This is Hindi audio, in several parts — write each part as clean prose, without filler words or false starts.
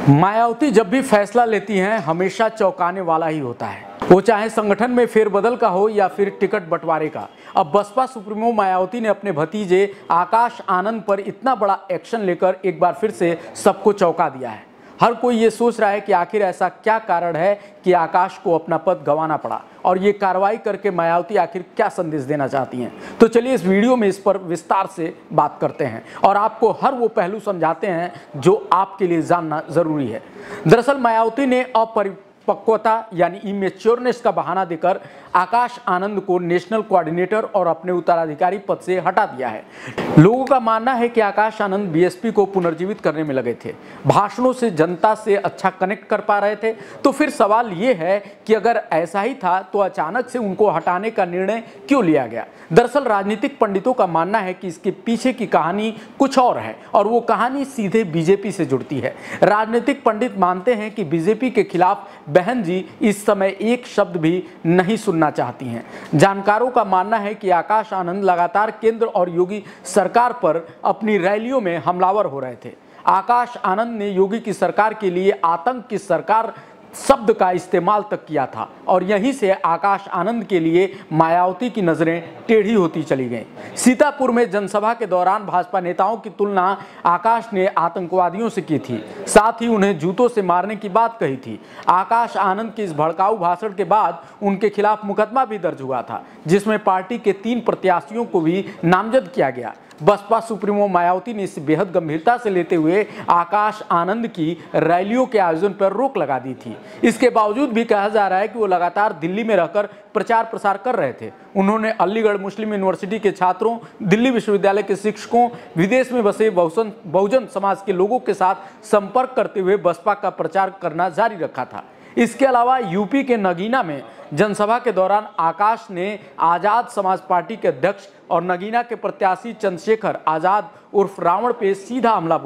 मायावती जब भी फैसला लेती हैं हमेशा चौंकाने वाला ही होता है, वो चाहे संगठन में फेरबदल का हो या फिर टिकट बंटवारे का। अब बसपा सुप्रीमो मायावती ने अपने भतीजे आकाश आनंद पर इतना बड़ा एक्शन लेकर एक बार फिर से सबको चौंका दिया है। हर कोई ये सोच रहा है कि आखिर ऐसा क्या कारण है कि आकाश को अपना पद गंवाना पड़ा और ये कार्रवाई करके मायावती आखिर क्या संदेश देना चाहती हैं। तो चलिए इस वीडियो में इस पर विस्तार से बात करते हैं और आपको हर वो पहलू समझाते हैं जो आपके लिए जानना जरूरी है। दरअसल मायावती ने अपरिपक्वता यानी इमेच्योरनेस का बहाना देकर आकाश आनंद को नेशनल कोऑर्डिनेटर और अपने उत्तराधिकारी पद से हटा दिया है। लोगों का मानना है कि आकाश आनंद बीएसपी को पुनर्जीवित करने में लगे थे, भाषणों से जनता से अच्छा कनेक्ट कर पा रहे थे। तो फिर सवाल ये है कि अगर ऐसा ही था तो अचानक से उनको हटाने का निर्णय क्यों लिया गया। दरअसल राजनीतिक पंडितों का मानना है कि इसके पीछे की कहानी कुछ और है और वो कहानी सीधे बीजेपी से जुड़ती है। राजनीतिक पंडित मानते हैं कि बीजेपी के खिलाफ बहन जी इस समय एक शब्द भी नहीं सुनना चाहती हैं। जानकारों का मानना है कि आकाश आनंद लगातार केंद्र और योगी सरकार पर अपनी रैलियों में हमलावर हो रहे थे। आकाश आनंद ने योगी की सरकार के लिए आतंक की सरकार शब्द का इस्तेमाल तक किया था और यहीं से आकाश आनंद के लिए मायावती की नजरें टेढ़ी होती चली गईं। सीतापुर में जनसभा के दौरान भाजपा नेताओं की तुलना आकाश ने आतंकवादियों से की थी, साथ ही उन्हें जूतों से मारने की बात कही थी। आकाश आनंद के इस भड़काऊ भाषण के बाद उनके खिलाफ मुकदमा भी दर्ज हुआ था, जिसमें पार्टी के 3 प्रत्याशियों को भी नामजद किया गया। बसपा सुप्रीमो मायावती ने इसे बेहद गंभीरता से लेते हुए आकाश आनंद की रैलियों के आयोजन पर रोक लगा दी थी। इसके बावजूद भी कहा जा रहा है कि वो लगातार दिल्ली में रहकर प्रचार प्रसार कर रहे थे। उन्होंने अलीगढ़ मुस्लिम यूनिवर्सिटी के छात्रों, दिल्ली विश्वविद्यालय के शिक्षकों, विदेश में बसे बहुजन समाज के लोगों के साथ संपर्क करते हुए बसपा का प्रचार करना जारी रखा था। इसके अलावा यूपी के नगीना में जनसभा के दौरान आकाश ने आजाद समाज पार्टी के अध्यक्ष और नगीना के प्रत्याशी चंद्रशेखर आजाद उर्फ रावण पे सीधा हमला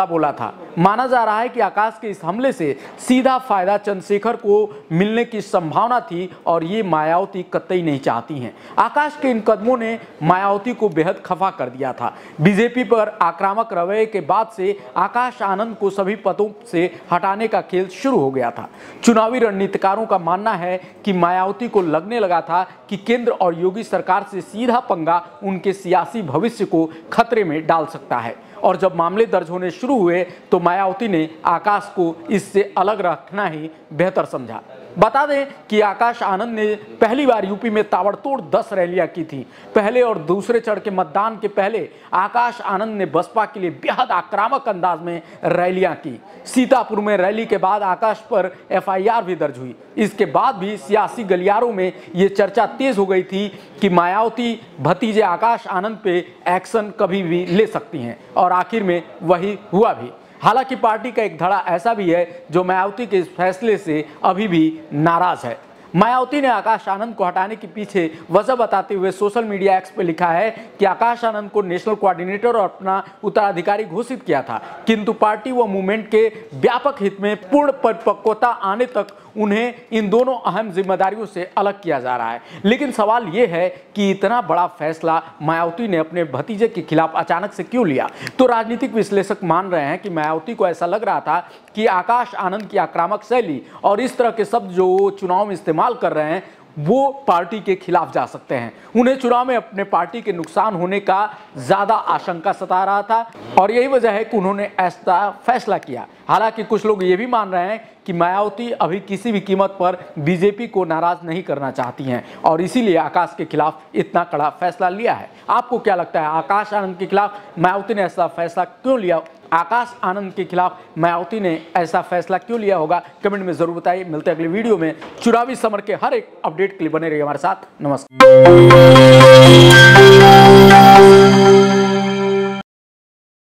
बोला था। माना जा रहा है कि आकाश के इस हमले से सीधा फायदा चंद्रशेखर को मिलने की संभावना थी और ये मायावती कतई नहीं चाहती हैं। आकाश के इन कदमों ने मायावती को बेहद खफा कर दिया था। बीजेपी पर आक्रामक रवैये के बाद से आकाश आनंद को सभी पदों से हटाने का खेल शुरू हो गया था। चुनावी रणनीतिकारों का मानना है कि मायावती को लगने लगा था कि केंद्र और योगी सरकार से सीधा पंगा उनके सियासी भविष्य को खतरे में डाल सकता है और जब मामले दर्ज होने शुरू हुए तो मायावती ने आकाश को इससे अलग रखना ही बेहतर समझा। बता दें कि आकाश आनंद ने पहली बार यूपी में ताबड़तोड़ 10 रैलियां की थी। पहले और दूसरे चरण के मतदान के पहले आकाश आनंद ने बसपा के लिए बेहद आक्रामक अंदाज में रैलियां की। सीतापुर में रैली के बाद आकाश पर एफआईआर भी दर्ज हुई। इसके बाद भी सियासी गलियारों में ये चर्चा तेज हो गई थी कि मायावती भतीजे आकाश आनंद पे एक्शन कभी भी ले सकती हैं और आखिर में वही हुआ भी। हालांकि पार्टी का एक धड़ा ऐसा भी है जो मायावती के इस फैसले से अभी भी नाराज है। मायावती ने आकाश आनंद को हटाने के पीछे वजह बताते हुए सोशल मीडिया एक्स पे लिखा है कि आकाश आनंद को नेशनल कोऑर्डिनेटर और अपना उत्तराधिकारी घोषित किया था, किंतु पार्टी व मूवमेंट के व्यापक हित में पूर्ण परिपक्वता आने तक उन्हें इन दोनों अहम जिम्मेदारियों से अलग किया जा रहा है। लेकिन सवाल यह है कि इतना बड़ा फैसला मायावती ने अपने भतीजे के खिलाफ अचानक से क्यों लिया। तो राजनीतिक विश्लेषक मान रहे हैं कि मायावती को ऐसा लग रहा था कि आकाश आनंद की आक्रामक शैली और इस तरह के शब्द जो वो चुनाव में इस्तेमाल कर रहे हैं वो पार्टी के खिलाफ जा सकते हैं। उन्हें चुनाव में अपने पार्टी के नुकसान होने का ज्यादा आशंका सता रहा था और यही वजह है कि उन्होंने ऐसा फैसला किया। हालांकि कुछ लोग ये भी मान रहे हैं कि मायावती अभी किसी भी कीमत पर बीजेपी को नाराज नहीं करना चाहती हैं और इसीलिए आकाश के खिलाफ इतना कड़ा फैसला लिया है। आपको क्या लगता है, आकाश आनंद के खिलाफ मायावती ने ऐसा फैसला क्यों लिया? आकाश आनंद के खिलाफ मायावती ने ऐसा फैसला क्यों लिया होगा? कमेंट में जरूर बताइए। मिलते हैं अगले वीडियो में। चुनावी समर के हर एक अपडेट के लिए बने रहिए हमारे साथ। नमस्कार।